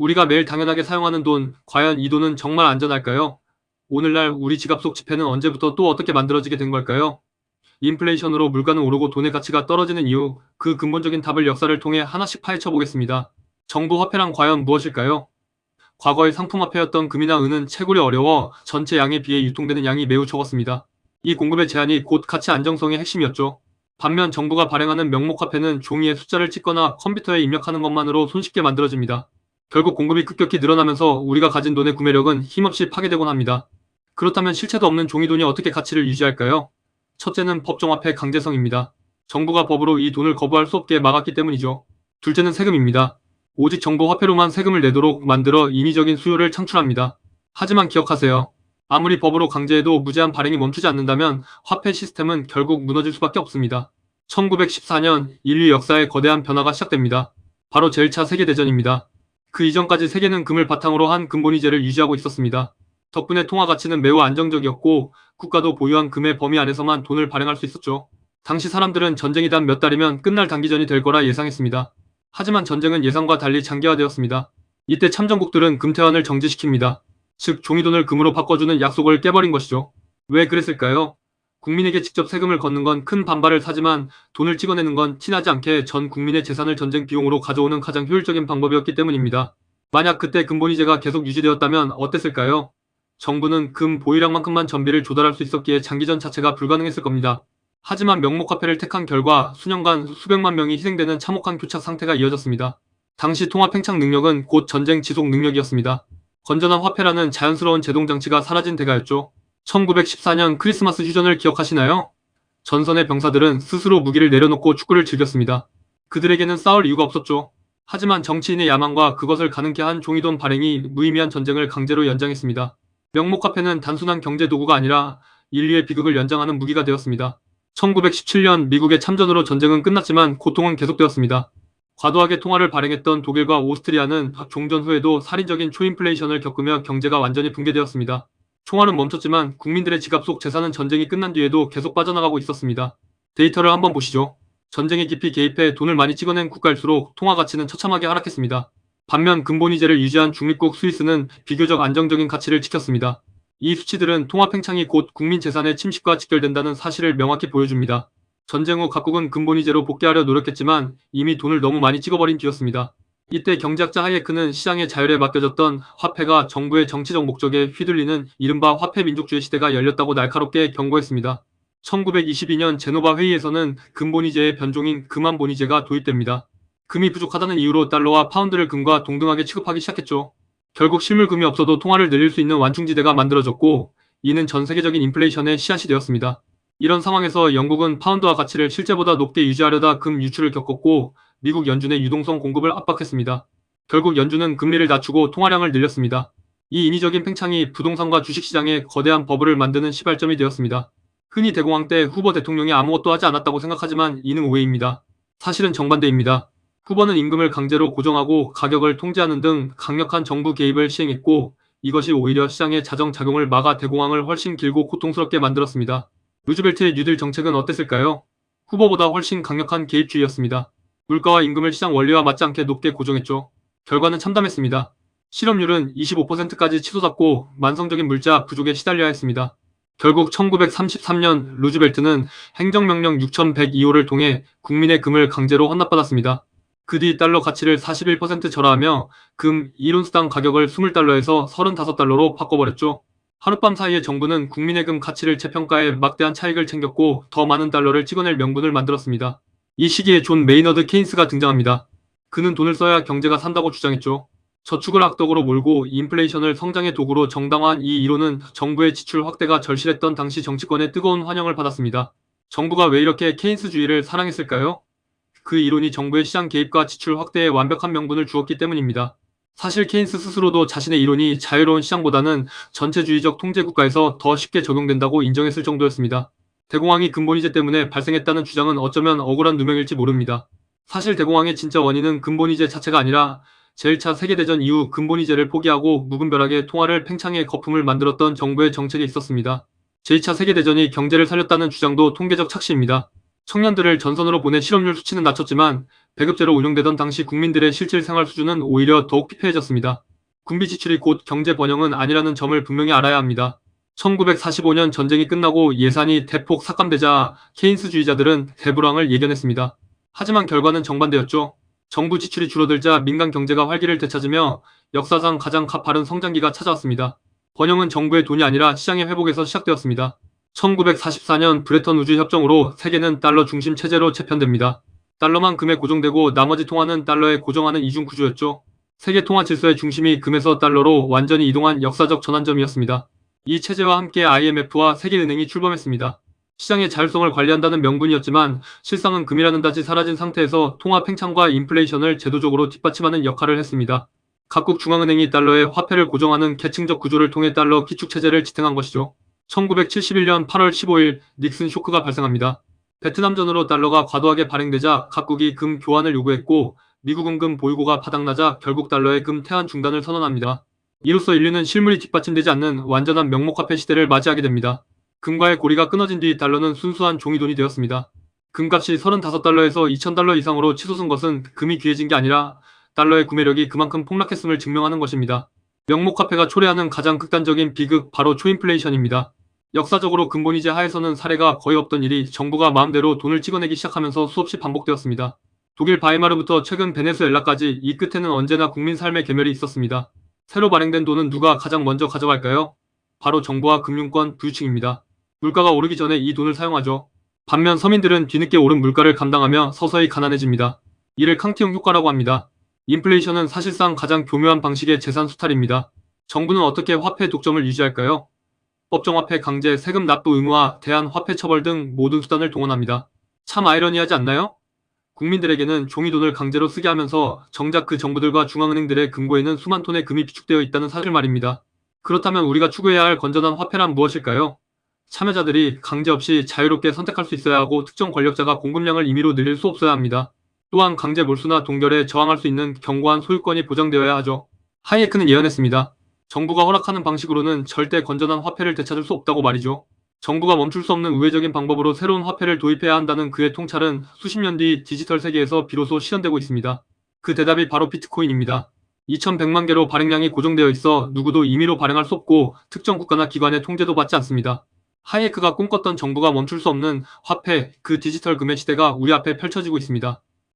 우리가 매일 당연하게 사용하는 돈, 과연 이 돈은 정말 안전할까요? 오늘날 우리 지갑 속 지폐는 언제부터 또 어떻게 만들어지게 된 걸까요? 인플레이션으로 물가는 오르고 돈의 가치가 떨어지는 이유, 그 근본적인 답을 역사를 통해 하나씩 파헤쳐 보겠습니다. 정부 화폐란 과연 무엇일까요? 과거의 상품화폐였던 금이나 은은 채굴이 어려워 전체 양에 비해 유통되는 양이 매우 적었습니다. 이 공급의 제한이 곧 가치 안정성의 핵심이었죠. 반면 정부가 발행하는 명목화폐는 종이에 숫자를 찍거나 컴퓨터에 입력하는 것만으로 손쉽게 만들어집니다. 결국 공급이 급격히 늘어나면서 우리가 가진 돈의 구매력은 힘없이 파괴되곤 합니다. 그렇다면 실체도 없는 종이돈이 어떻게 가치를 유지할까요? 첫째는 법정화폐 강제성입니다. 정부가 법으로 이 돈을 거부할 수 없게 막았기 때문이죠. 둘째는 세금입니다. 오직 정부 화폐로만 세금을 내도록 만들어 인위적인 수요를 창출합니다. 하지만 기억하세요. 아무리 법으로 강제해도 무제한 발행이 멈추지 않는다면 화폐 시스템은 결국 무너질 수밖에 없습니다. 1914년 인류 역사의 거대한 변화가 시작됩니다. 바로 제1차 세계대전입니다. 그 이전까지 세계는 금을 바탕으로 한 금본위제를 유지하고 있었습니다. 덕분에 통화 가치는 매우 안정적이었고 국가도 보유한 금의 범위 안에서만 돈을 발행할 수 있었죠. 당시 사람들은 전쟁이 단 몇 달이면 끝날 단기전이 될 거라 예상했습니다. 하지만 전쟁은 예상과 달리 장기화되었습니다. 이때 참전국들은 금태환을 정지시킵니다. 즉 종이돈을 금으로 바꿔주는 약속을 깨버린 것이죠. 왜 그랬을까요? 국민에게 직접 세금을 걷는 건 큰 반발을 사지만 돈을 찍어내는 건 티나지 않게 전 국민의 재산을 전쟁 비용으로 가져오는 가장 효율적인 방법이었기 때문입니다. 만약 그때 금본위제가 계속 유지되었다면 어땠을까요? 정부는 금 보유량만큼만 전비를 조달할 수 있었기에 장기전 자체가 불가능했을 겁니다. 하지만 명목화폐를 택한 결과 수년간 수백만 명이 희생되는 참혹한 교착 상태가 이어졌습니다. 당시 통화 팽창 능력은 곧 전쟁 지속 능력이었습니다. 건전한 화폐라는 자연스러운 제동장치가 사라진 대가였죠. 1914년 크리스마스 휴전을 기억하시나요? 전선의 병사들은 스스로 무기를 내려놓고 축구를 즐겼습니다. 그들에게는 싸울 이유가 없었죠. 하지만 정치인의 야망과 그것을 가능케 한 종이돈 발행이 무의미한 전쟁을 강제로 연장했습니다. 명목화폐는 단순한 경제 도구가 아니라 인류의 비극을 연장하는 무기가 되었습니다. 1917년 미국의 참전으로 전쟁은 끝났지만 고통은 계속되었습니다. 과도하게 통화를 발행했던 독일과 오스트리아는 종전 후에도 살인적인 초인플레이션을 겪으며 경제가 완전히 붕괴되었습니다. 총알은 멈췄지만 국민들의 지갑 속 재산은 전쟁이 끝난 뒤에도 계속 빠져나가고 있었습니다. 데이터를 한번 보시죠. 전쟁에 깊이 개입해 돈을 많이 찍어낸 국가일수록 통화 가치는 처참하게 하락했습니다. 반면 근본위제를 유지한 중립국 스위스는 비교적 안정적인 가치를 지켰습니다. 이 수치들은 통화 팽창이 곧 국민 재산의 침식과 직결된다는 사실을 명확히 보여줍니다. 전쟁 후 각국은 근본위제로 복귀하려 노력했지만 이미 돈을 너무 많이 찍어버린 뒤였습니다. 이때 경제학자 하이에크는 시장의 자율에 맡겨졌던 화폐가 정부의 정치적 목적에 휘둘리는 이른바 화폐민족주의 시대가 열렸다고 날카롭게 경고했습니다. 1922년 제노바 회의에서는 근본위제의 변종인 금환본위제가 도입됩니다. 금이 부족하다는 이유로 달러와 파운드를 금과 동등하게 취급하기 시작했죠. 결국 실물금이 없어도 통화를 늘릴 수 있는 완충지대가 만들어졌고 이는 전 세계적인 인플레이션의 씨앗이 되었습니다. 이런 상황에서 영국은 파운드와 가치를 실제보다 높게 유지하려다 금 유출을 겪었고 미국 연준의 유동성 공급을 압박했습니다. 결국 연준은 금리를 낮추고 통화량을 늘렸습니다. 이 인위적인 팽창이 부동산과 주식시장에 거대한 버블을 만드는 시발점이 되었습니다. 흔히 대공황 때 후보 대통령이 아무것도 하지 않았다고 생각하지만 이는 오해입니다. 사실은 정반대입니다. 후보는 임금을 강제로 고정하고 가격을 통제하는 등 강력한 정부 개입을 시행했고 이것이 오히려 시장의 자정작용을 막아 대공황을 훨씬 길고 고통스럽게 만들었습니다. 루즈벨트의 뉴딜 정책은 어땠을까요? 후보보다 훨씬 강력한 개입주의였습니다. 물가와 임금을 시장 원리와 맞지 않게 높게 고정했죠. 결과는 참담했습니다. 실업률은 25%까지 치솟았고 만성적인 물자 부족에 시달려야 했습니다. 결국 1933년 루즈벨트는 행정명령 6102호를 통해 국민의 금을 강제로 헌납받았습니다. 그 뒤 달러 가치를 41% 절하하며 금 1온스당 가격을 20달러에서 35달러로 바꿔버렸죠. 하룻밤 사이에 정부는 국민의 금 가치를 재평가해 막대한 차익을 챙겼고 더 많은 달러를 찍어낼 명분을 만들었습니다. 이 시기에 존 메이너드 케인스가 등장합니다. 그는 돈을 써야 경제가 산다고 주장했죠. 저축을 악덕으로 몰고 인플레이션을 성장의 도구로 정당화한 이 이론은 정부의 지출 확대가 절실했던 당시 정치권의 뜨거운 환영을 받았습니다. 정부가 왜 이렇게 케인스주의를 사랑했을까요? 그 이론이 정부의 시장 개입과 지출 확대에 완벽한 명분을 주었기 때문입니다. 사실 케인스 스스로도 자신의 이론이 자유로운 시장보다는 전체주의적 통제국가에서 더 쉽게 적용된다고 인정했을 정도였습니다. 대공황이 근본위제 때문에 발생했다는 주장은 어쩌면 억울한 누명일지 모릅니다. 사실 대공황의 진짜 원인은 근본위제 자체가 아니라 제1차 세계대전 이후 근본위제를 포기하고 무분별하게 통화를 팽창해 거품을 만들었던 정부의 정책에 있었습니다. 제2차 세계대전이 경제를 살렸다는 주장도 통계적 착시입니다. 청년들을 전선으로 보내 실업률 수치는 낮췄지만 배급제로 운영되던 당시 국민들의 실질 생활 수준은 오히려 더욱 피폐해졌습니다. 군비 지출이 곧 경제 번영은 아니라는 점을 분명히 알아야 합니다. 1945년 전쟁이 끝나고 예산이 대폭 삭감되자 케인스주의자들은 대불황을 예견했습니다. 하지만 결과는 정반대였죠. 정부 지출이 줄어들자 민간 경제가 활기를 되찾으며 역사상 가장 가파른 성장기가 찾아왔습니다. 번영은 정부의 돈이 아니라 시장의 회복에서 시작되었습니다. 1944년 브레턴 우주 협정으로 세계는 달러 중심 체제로 재편됩니다. 달러만 금에 고정되고 나머지 통화는 달러에 고정하는 이중 구조였죠. 세계 통화 질서의 중심이 금에서 달러로 완전히 이동한 역사적 전환점이었습니다. 이 체제와 함께 IMF와 세계은행이 출범했습니다. 시장의 자율성을 관리한다는 명분이었지만 실상은 금이라는 닷이 사라진 상태에서 통화 팽창과 인플레이션을 제도적으로 뒷받침하는 역할을 했습니다. 각국 중앙은행이 달러의 화폐를 고정하는 계층적 구조를 통해 달러 기축체제를 지탱한 것이죠. 1971년 8월 15일 닉슨 쇼크가 발생합니다. 베트남전으로 달러가 과도하게 발행되자 각국이 금 교환을 요구했고 미국은 금 보유고가 바닥나자 결국 달러의 금 태환 중단을 선언합니다. 이로써 인류는 실물이 뒷받침되지 않는 완전한 명목화폐 시대를 맞이하게 됩니다. 금과의 고리가 끊어진 뒤 달러는 순수한 종이돈이 되었습니다. 금값이 35달러에서 2000달러 이상으로 치솟은 것은 금이 귀해진 게 아니라 달러의 구매력이 그만큼 폭락했음을 증명하는 것입니다. 명목화폐가 초래하는 가장 극단적인 비극 바로 초인플레이션입니다. 역사적으로 근본이제 하에서는 사례가 거의 없던 일이 정부가 마음대로 돈을 찍어내기 시작하면서 수없이 반복되었습니다. 독일 바이마르부터 최근 베네수엘라까지 이 끝에는 언제나 국민 삶의 계멸이 있었습니다. 새로 발행된 돈은 누가 가장 먼저 가져갈까요? 바로 정부와 금융권, 부유층입니다. 물가가 오르기 전에 이 돈을 사용하죠. 반면 서민들은 뒤늦게 오른 물가를 감당하며 서서히 가난해집니다. 이를 캉티용 효과라고 합니다. 인플레이션은 사실상 가장 교묘한 방식의 재산 수탈입니다. 정부는 어떻게 화폐 독점을 유지할까요? 법정화폐 강제, 세금 납부 의무화, 대한화폐 처벌 등 모든 수단을 동원합니다. 참 아이러니하지 않나요? 국민들에게는 종이돈을 강제로 쓰게 하면서 정작 그 정부들과 중앙은행들의 금고에는 수만 톤의 금이 비축되어 있다는 사실 말입니다. 그렇다면 우리가 추구해야 할 건전한 화폐란 무엇일까요? 참여자들이 강제 없이 자유롭게 선택할 수 있어야 하고 특정 권력자가 공급량을 임의로 늘릴 수 없어야 합니다. 또한 강제 몰수나 동결에 저항할 수 있는 견고한 소유권이 보장되어야 하죠. 하이에크는 예언했습니다. 정부가 허락하는 방식으로는 절대 건전한 화폐를 되찾을 수 없다고 말이죠. 정부가 멈출 수 없는 우회적인 방법으로 새로운 화폐를 도입해야 한다는 그의 통찰은 수십 년 뒤 디지털 세계에서 비로소 실현되고 있습니다. 그 대답이 바로 비트코인입니다. 2100만 개로 발행량이 고정되어 있어 누구도 임의로 발행할 수 없고 특정 국가나 기관의 통제도 받지 않습니다. 하이에크가 꿈꿨던 정부가 멈출 수 없는 화폐, 그 디지털 금의 시대가 우리 앞에 펼쳐지고 있습니다.